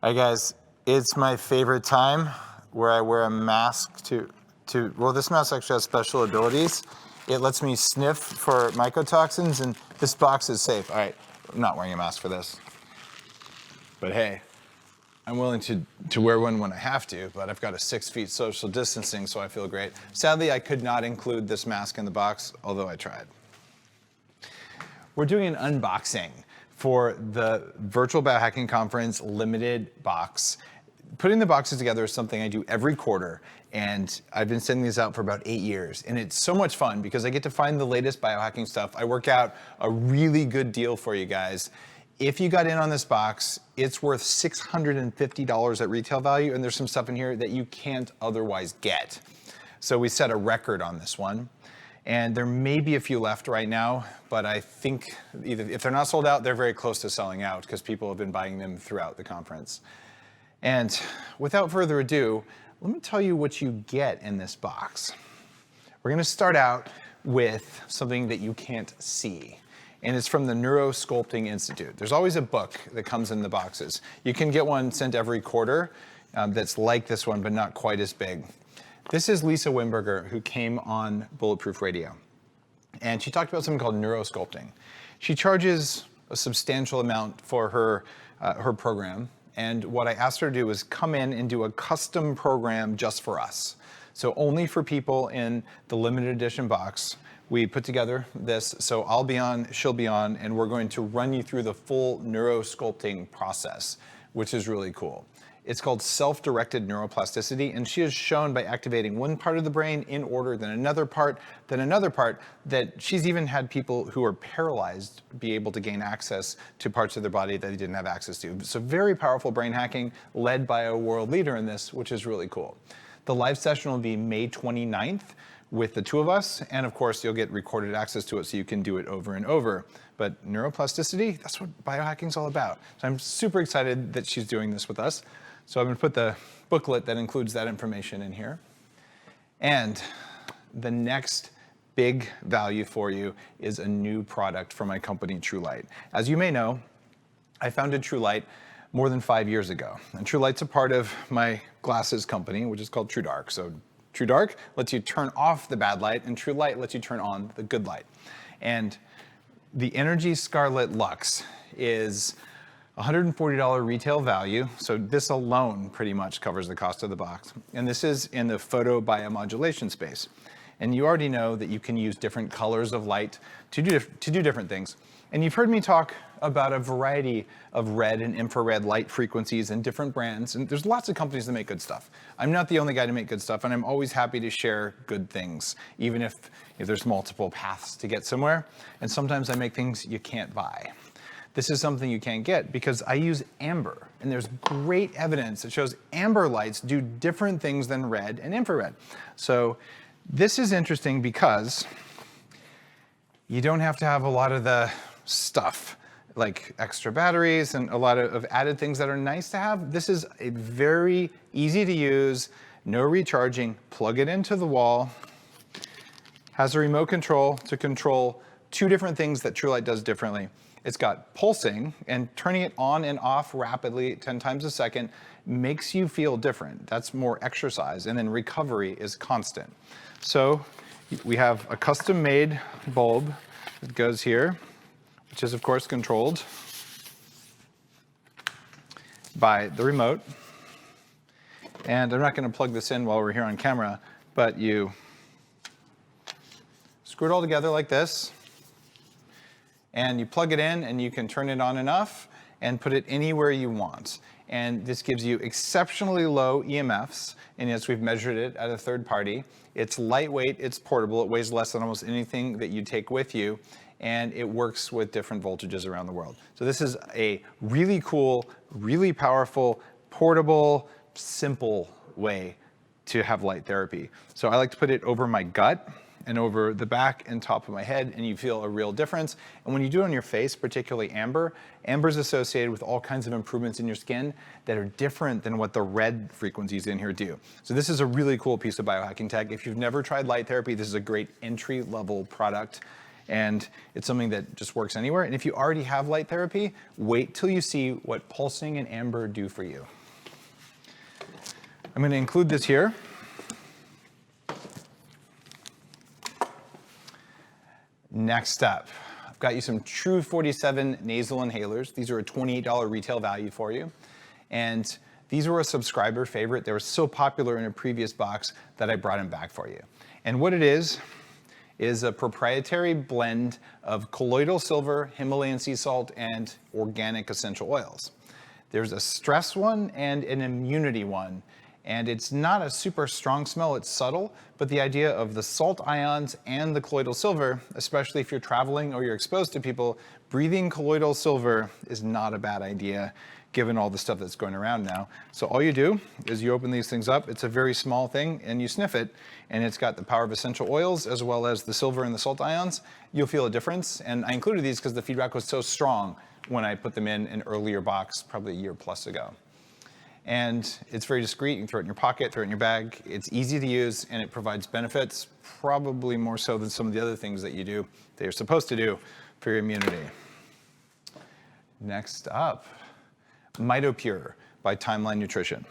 All right, guys, it's my favorite time where I wear a mask well, this mask actually has special abilities. It lets me sniff for mycotoxins, and this box is safe. All right, I'm not wearing a mask for this. But hey, I'm willing to wear one when I have to, but I've got a 6 feet social distancing, so I feel great. Sadly, I could not include this mask in the box, although I tried. We're doing an unboxing for the Virtual Biohacking Conference limited box. Putting the boxes together is something I do every quarter, and I've been sending these out for about 8 years. And it's so much fun because I get to find the latest biohacking stuff. I work out a really good deal for you guys. If you got in on this box, it's worth $650 at retail value, and there's some stuff in here that you can't otherwise get. So we set a record on this one. And there may be a few left right now, but I think either if they're not sold out, they're very close to selling out because people have been buying them throughout the conference. And without further ado, let me tell you what you get in this box. We're gonna start out with something that you can't see, and it's from the Neurosculpting Institute. There's always a book that comes in the boxes. You can get one sent every quarter that's like this one, but not quite as big. This is Lisa Wimberger, who came on Bulletproof Radio, and she talked about something called neurosculpting. She charges a substantial amount for her program, and what I asked her to do was come in and do a custom program just for us. So only for people in the limited edition box. We put together this, so I'll be on, she'll be on, and we're going to run you through the full neurosculpting process, which is really cool. It's called self-directed neuroplasticity, and she has shown by activating one part of the brain in order, then another part, that she's even had people who are paralyzed be able to gain access to parts of their body that they didn't have access to. So very powerful brain hacking led by a world leader in this, which is really cool. The live session will be May 29th with the two of us, and of course you'll get recorded access to it so you can do it over and over. But neuroplasticity, that's what biohacking's all about. So I'm super excited that she's doing this with us. So I'm going to put the booklet that includes that information in here. And the next big value for you is a new product from my company, TrueLight. As you may know, I founded TrueLight more than 5 years ago. And TrueLight's a part of my glasses company, which is called TrueDark. So TrueDark lets you turn off the bad light, and TrueLight lets you turn on the good light. And the Energy Scarlet Luxe is $140 retail value, so this alone pretty much covers the cost of the box. And this is in the photobiomodulation space. And you already know that you can use different colors of light to do different things. And you've heard me talk about a variety of red and infrared light frequencies and different brands, and there's lots of companies that make good stuff. I'm not the only guy to make good stuff, and I'm always happy to share good things, even if there's multiple paths to get somewhere. And sometimes I make things you can't buy. This is something you can't get because I use amber, and there's great evidence that shows amber lights do different things than red and infrared. So this is interesting because you don't have to have a lot of the stuff like extra batteries and a lot of added things that are nice to have. This is a very easy to use, no recharging, plug it into the wall, has a remote control to control two different things that TrueLight does differently. It's got pulsing, and turning it on and off rapidly 10 times a second makes you feel different. That's more exercise, and then recovery is constant. So we have a custom-made bulb that goes here, which is of course controlled by the remote. And I'm not going to plug this in while we're here on camera, but you screw it all together like this, and you plug it in, and you can turn it on and off and put it anywhere you want. And this gives you exceptionally low EMFs, and as we've measured it at a third party, it's lightweight, it's portable, it weighs less than almost anything that you take with you, and it works with different voltages around the world. So this is a really cool, really powerful, portable, simple way to have light therapy. So I like to put it over my gut and over the back and top of my head, and you feel a real difference. And when you do it on your face, particularly amber, amber is associated with all kinds of improvements in your skin that are different than what the red frequencies in here do. So this is a really cool piece of biohacking tech. If you've never tried light therapy, this is a great entry-level product. and it's something that just works anywhere. And if you already have light therapy, wait till you see what pulsing and amber do for you. I'm going to include this here. Next up, I've got you some True 47 nasal inhalers. These are a $28 retail value for you. And these were a subscriber favorite. They were so popular in a previous box that I brought them back for you. And what it is a proprietary blend of colloidal silver, Himalayan sea salt, and organic essential oils. There's a stress one and an immunity one. And it's not a super strong smell, it's subtle, but the idea of the salt ions and the colloidal silver, especially if you're traveling or you're exposed to people, breathing colloidal silver is not a bad idea given all the stuff that's going around now. So all you do is you open these things up, it's a very small thing, and you sniff it, and it's got the power of essential oils as well as the silver and the salt ions. You'll feel a difference, and I included these because the feedback was so strong when I put them in an earlier box, probably a year plus ago. And it's very discreet. You can throw it in your pocket, throw it in your bag. It's easy to use, and it provides benefits, probably more so than some of the other things that you do, that you're supposed to do for your immunity. Next up, Mito Pure by Timeline Nutrition.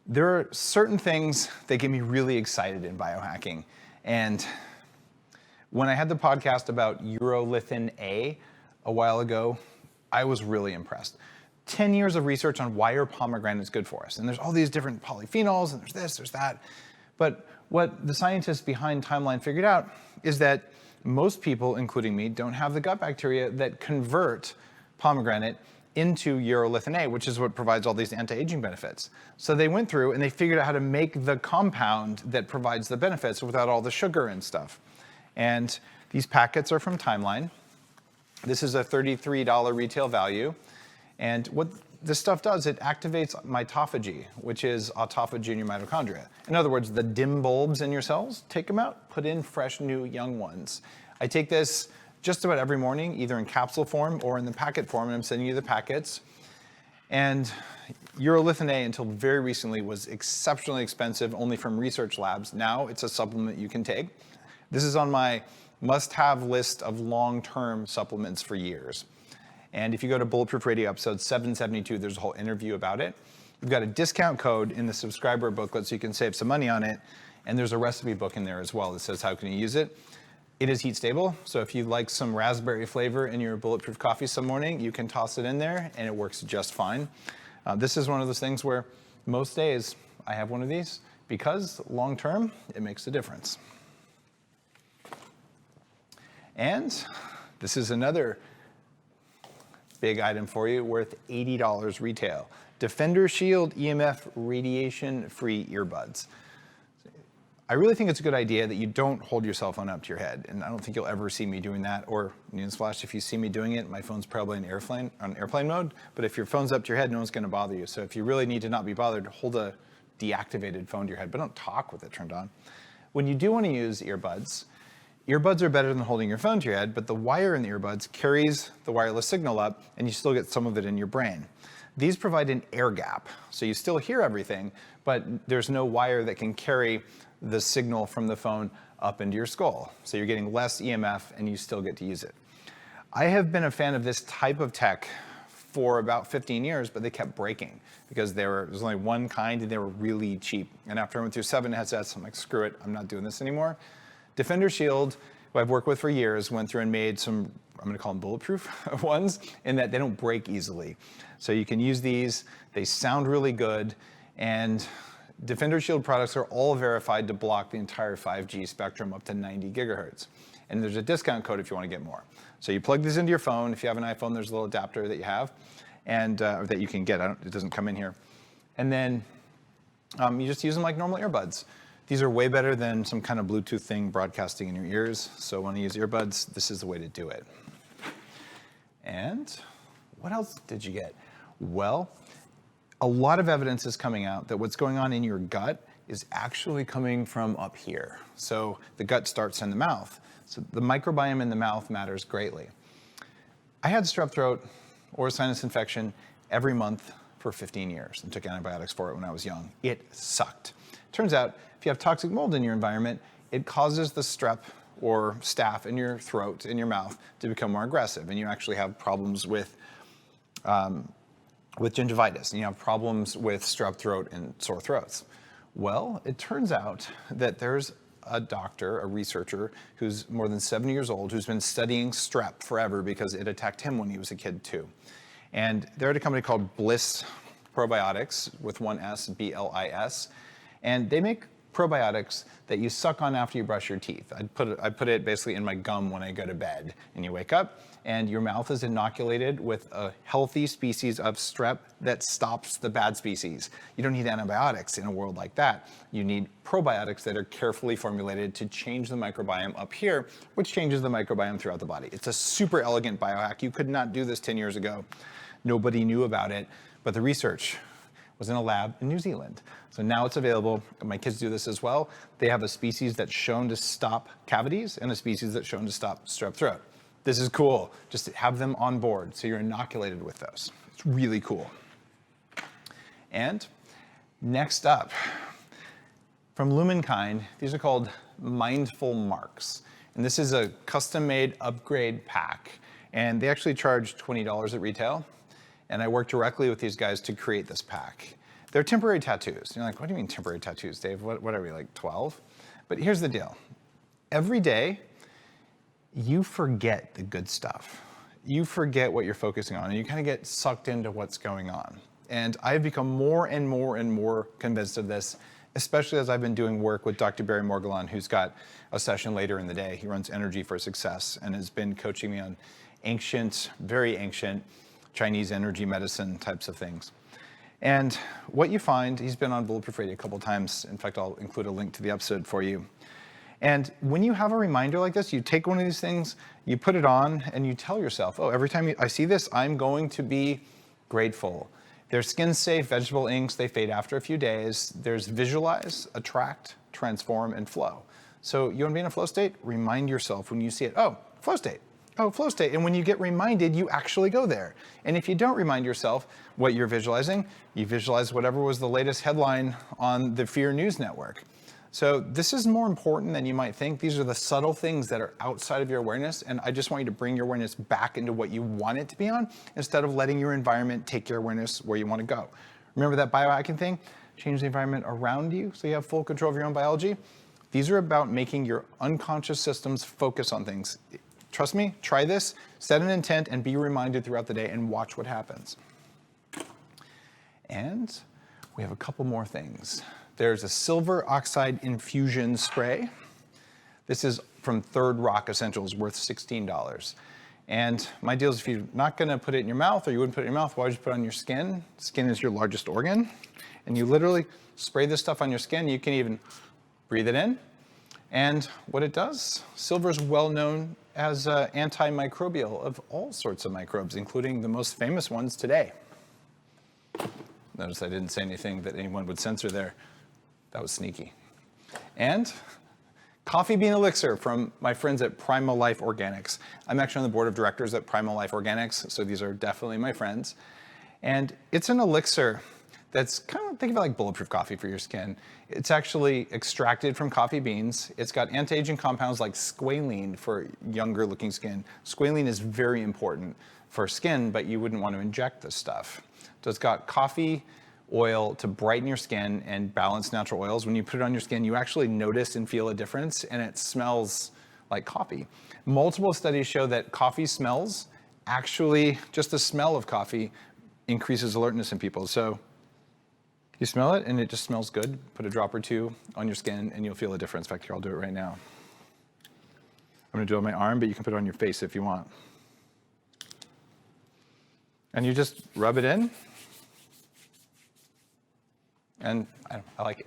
There are certain things that get me really excited in biohacking. And when I had the podcast about urolithin A while ago, I was really impressed. 10 years of research on why are pomegranates good for us. And there's all these different polyphenols, and there's this, there's that. But what the scientists behind Timeline figured out is that most people, including me, don't have the gut bacteria that convert pomegranate into urolithin A, which is what provides all these anti-aging benefits. So they went through and they figured out how to make the compound that provides the benefits without all the sugar and stuff. And these packets are from Timeline. This is a $33 retail value. And what this stuff does, it activates mitophagy, which is autophagy in your mitochondria. In other words, the dim bulbs in your cells, take them out, put in fresh, new, young ones. I take this just about every morning, either in capsule form or in the packet form, and I'm sending you the packets. And urolithin A, until very recently, was exceptionally expensive, only from research labs. Now it's a supplement you can take. This is on my must-have list of long-term supplements for years. And if you go to Bulletproof Radio episode 772, there's a whole interview about it. We've got a discount code in the subscriber booklet so you can save some money on it. And there's a recipe book in there as well that says how can you use it. It is heat stable, so if you like some raspberry flavor in your Bulletproof coffee some morning, you can toss it in there and it works just fine. This is one of those things where most days I have one of these because long term, it makes a difference. And this is another big item for you, worth $80 retail. Defendershield EMF radiation-free earbuds. I really think it's a good idea that you don't hold your cell phone up to your head, and I don't think you'll ever see me doing that, or newsflash, if you see me doing it, my phone's probably on airplane mode, but if your phone's up to your head, no one's gonna bother you. So if you really need to not be bothered, hold a deactivated phone to your head, but don't talk with it turned on. When you do wanna use earbuds are better than holding your phone to your head, but the wire in the earbuds carries the wireless signal up, and you still get some of it in your brain. These provide an air gap, so you still hear everything, but there's no wire that can carry the signal from the phone up into your skull. So you're getting less EMF, and you still get to use it. I have been a fan of this type of tech for about 15 years, but they kept breaking because there was only one kind, and they were really cheap. And after I went through 7 headsets, I'm like, screw it, I'm not doing this anymore. Defendershield, who I've worked with for years, went through and made some, I'm gonna call them bulletproof ones, in that they don't break easily. So you can use these, they sound really good, and Defendershield products are all verified to block the entire 5G spectrum up to 90 gigahertz. And there's a discount code if you wanna get more. So you plug these into your phone. If you have an iPhone, there's a little adapter that you have, and that you can get, it doesn't come in here. And then you just use them like normal earbuds. These are way better than some kind of Bluetooth thing broadcasting in your ears. So when you use earbuds, this is the way to do it. And what else did you get? Well, a lot of evidence is coming out that what's going on in your gut is actually coming from up here. So the gut starts in the mouth. So the microbiome in the mouth matters greatly. I had strep throat or sinus infection every month for 15 years and took antibiotics for it when I was young. It sucked. Turns out, if you have toxic mold in your environment, it causes the strep or staph in your throat, in your mouth, to become more aggressive, and you actually have problems with gingivitis, and you have problems with strep throat and sore throats. Well, it turns out that there's a doctor, a researcher, who's more than 70 years old, who's been studying strep forever because it attacked him when he was a kid too. And they're at a company called Bliss Probiotics, with one S, BLIS, and they make probiotics that you suck on after you brush your teeth. I put it basically in my gum when I go to bed, and you wake up and your mouth is inoculated with a healthy species of strep that stops the bad species. You don't need antibiotics in a world like that. You need probiotics that are carefully formulated to change the microbiome up here, which changes the microbiome throughout the body. It's a super elegant biohack. You could not do this 10 years ago. Nobody knew about it, but the research was in a lab in New Zealand. So now it's available. My kids do this as well. They have a species that's shown to stop cavities and a species that's shown to stop strep throat. This is cool. Just have them on board so you're inoculated with those. It's really cool. And next up, from Lumenkind, these are called Mindful Marks. And this is a custom-made upgrade pack. And they actually charge $20 at retail. And I worked directly with these guys to create this pack. They're temporary tattoos. You're like, what do you mean temporary tattoos, Dave? What are we, like 12? But here's the deal. Every day, you forget the good stuff. You forget what you're focusing on, and you kind of get sucked into what's going on. And I've become more and more and more convinced of this, especially as I've been doing work with Dr. Barry Morguelan, who's got a session later in the day. He runs Energy for Success and has been coaching me on ancient, very ancient Chinese energy medicine types of things. And what you find, he's been on Bulletproof Radio a couple times. In fact, I'll include a link to the episode for you. And when you have a reminder like this, you take one of these things, you put it on, and you tell yourself, oh, every time I see this, I'm going to be grateful. They're skin-safe vegetable inks. They fade after a few days. There's visualize, attract, transform, and flow. So you want to be in a flow state? Remind yourself when you see it, oh, flow state. Oh, flow state. And when you get reminded, you actually go there. And if you don't remind yourself what you're visualizing, you visualize whatever was the latest headline on the Fear News Network. So this is more important than you might think. These are the subtle things that are outside of your awareness. And I just want you to bring your awareness back into what you want it to be on, instead of letting your environment take your awareness where you want to go. Remember that biohacking thing? Change the environment around you so you have full control of your own biology. These are about making your unconscious systems focus on things. Trust me, try this, set an intent, and be reminded throughout the day, and watch what happens. And we have a couple more things. There's a silver oxide infusion spray. This is from Third Rock Essentials, worth $16. And my deal is, if you're not gonna put it in your mouth, or you wouldn't put it in your mouth, why would you put it on your skin? Skin is your largest organ. And you literally spray this stuff on your skin. You can even breathe it in. And what it does, silver is well known as antimicrobial of all sorts of microbes, including the most famous ones today. Notice I didn't say anything that anyone would censor there. That was sneaky. And coffee bean elixir from my friends at Primal Life Organics. I'm actually on the board of directors at Primal Life Organics, so these are definitely my friends. And it's an elixir that's kind of, think of it like bulletproof coffee for your skin. It's actually extracted from coffee beans. It's got anti-aging compounds like squalene for younger looking skin. Squalene is very important for skin, but you wouldn't want to inject this stuff. So it's got coffee oil to brighten your skin and balance natural oils. When you put it on your skin, you actually notice and feel a difference, and it smells like coffee. Multiple studies show that coffee smells, actually just the smell of coffee increases alertness in people. So you smell it and it just smells good. Put a drop or two on your skin and you'll feel a difference. In fact, here, I'll do it right now. I'm gonna do it on my arm, but you can put it on your face if you want. And you just rub it in. And I like it.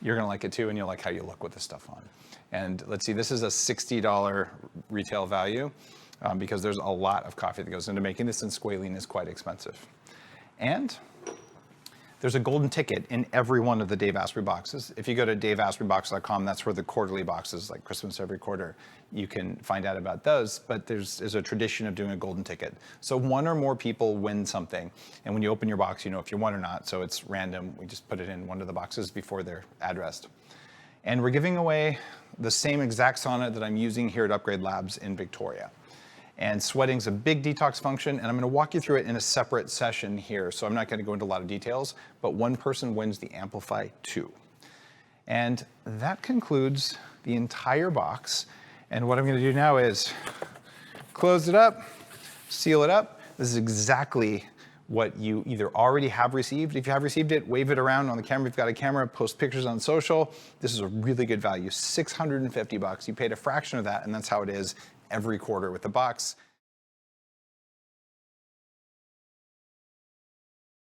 You're gonna like it too, and you'll like how you look with this stuff on. And let's see, this is a $60 retail value because there's a lot of coffee that goes into making this, and squalene is quite expensive. And there's a golden ticket in every one of the Dave Asprey boxes. If you go to daveaspreybox.com, that's where the quarterly boxes, like Christmas every quarter, you can find out about those. But there's a tradition of doing a golden ticket. So one or more people win something. And when you open your box, you know if you won or not. So it's random. We just put it in one of the boxes before they're addressed. And we're giving away the same exact sauna that I'm using here at Upgrade Labs in Victoria. And sweating's a big detox function, and I'm gonna walk you through it in a separate session here, so I'm not gonna go into a lot of details, but one person wins the Amplify 2. And that concludes the entire box. And what I'm gonna do now is close it up, seal it up. This is exactly what you either already have received. If you have received it, wave it around on the camera. If you've got a camera, post pictures on social. This is a really good value, $650. You paid a fraction of that, and that's how it is every quarter with the box.